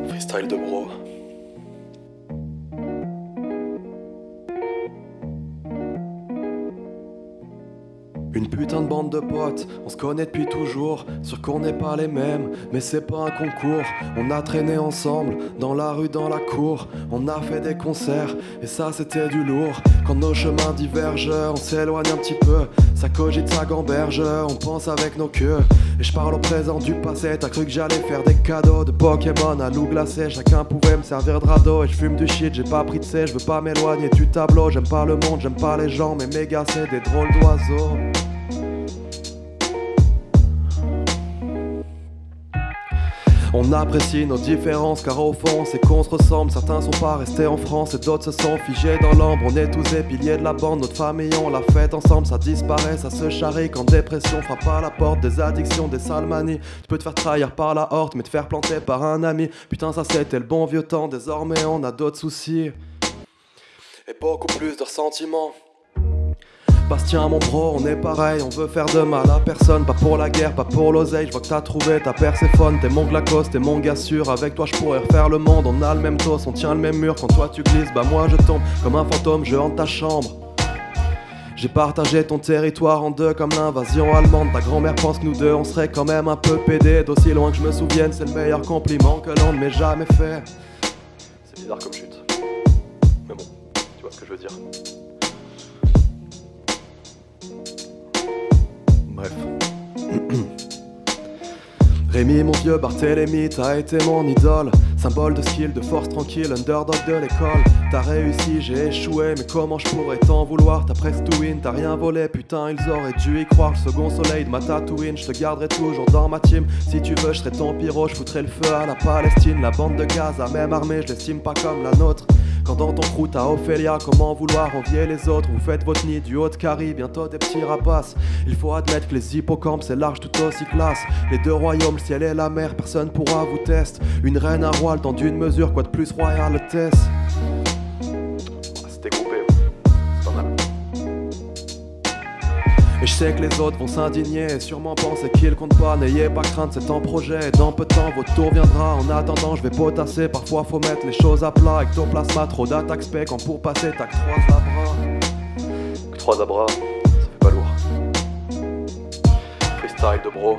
Freestyle de bro. Une putain de bande de potes, on se connaît depuis toujours. Sûr qu'on n'est pas les mêmes, mais c'est pas un concours. On a traîné ensemble, dans la rue, dans la cour. On a fait des concerts, et ça c'était du lourd. Quand nos chemins divergent, on s'éloigne un petit peu. Ça cogite, ça gamberge, on pense avec nos queues. Et je parle au présent du passé, t'as cru que j'allais faire des cadeaux de Pokémon à loup glacé. Chacun pouvait me servir de radeau, et je fume du shit, j'ai pas pris de C, je veux pas m'éloigner du tableau. J'aime pas le monde, j'aime pas les gens, mais mes gars c'est des drôles d'oiseaux. On apprécie nos différences car au fond c'est qu'on se ressemble. Certains sont pas restés en France et d'autres se sont figés dans l'ombre. On est tous des piliers de la bande, notre famille on l'a faite ensemble. Ça disparaît, ça se charrie quand dépression frappe à la porte. Des addictions, des sales manies. Tu peux te faire trahir par la horte mais te faire planter par un ami. Putain ça c'était le bon vieux temps, désormais on a d'autres soucis et beaucoup plus de ressentiments. Bastien mon bro, on est pareil, on veut faire de mal à personne. Pas pour la guerre, pas pour l'oseille, je vois que t'as trouvé ta Perséphone. T'es mon Glacos, t'es mon gars sûr, avec toi je pourrais refaire le monde. On a le même tos, on tient le même mur, quand toi tu glisses, bah moi je tombe comme un fantôme, je hante ta chambre. J'ai partagé ton territoire en deux comme l'invasion allemande. Ta grand-mère pense que nous deux on serait quand même un peu pédés. D'aussi loin que je me souvienne, c'est le meilleur compliment que l'on ne m'ait jamais fait. C'est bizarre comme chute, mais bon, tu vois ce que je veux dire. Bref. Rémi mon vieux Barthélemy, t'as été mon idole. Symbole de skill, de force tranquille, underdog de l'école. T'as réussi, j'ai échoué, mais comment je pourrais t'en vouloir? T'as presque tout win, t'as rien volé, putain ils auraient dû y croire. Le second soleil de ma Tatooine, je te garderai toujours dans ma team. Si tu veux je serai ton pyro, je foutrai le feu à la Palestine. La bande de Gaza, même armée, je l'estime pas comme la nôtre. Quand dans ton crew t'as Ophélia, comment vouloir envier les autres? Vous faites votre nid du Haut-de-Carie, bientôt des petits rapaces. Il faut admettre que les hippocampes c'est large tout aussi classe. Les deux royaumes, le ciel et la mer, personne pourra vous tester. Une reine, un roi, le temps d'une mesure, quoi de plus royal le test. C'était groupé, c'est pas mal. Et je sais que les autres vont s'indigner et sûrement penser qu'ils comptent pas. N'ayez pas crainte, c'est en projet et dans peu de temps votre tour viendra. En attendant je vais potasser, parfois faut mettre les choses à plat. Avec ton plasma, trop d'attaques spec, quand pour passer t'as que 3 abras. Que 3 abras, ça fait pas lourd. Freestyle de bro.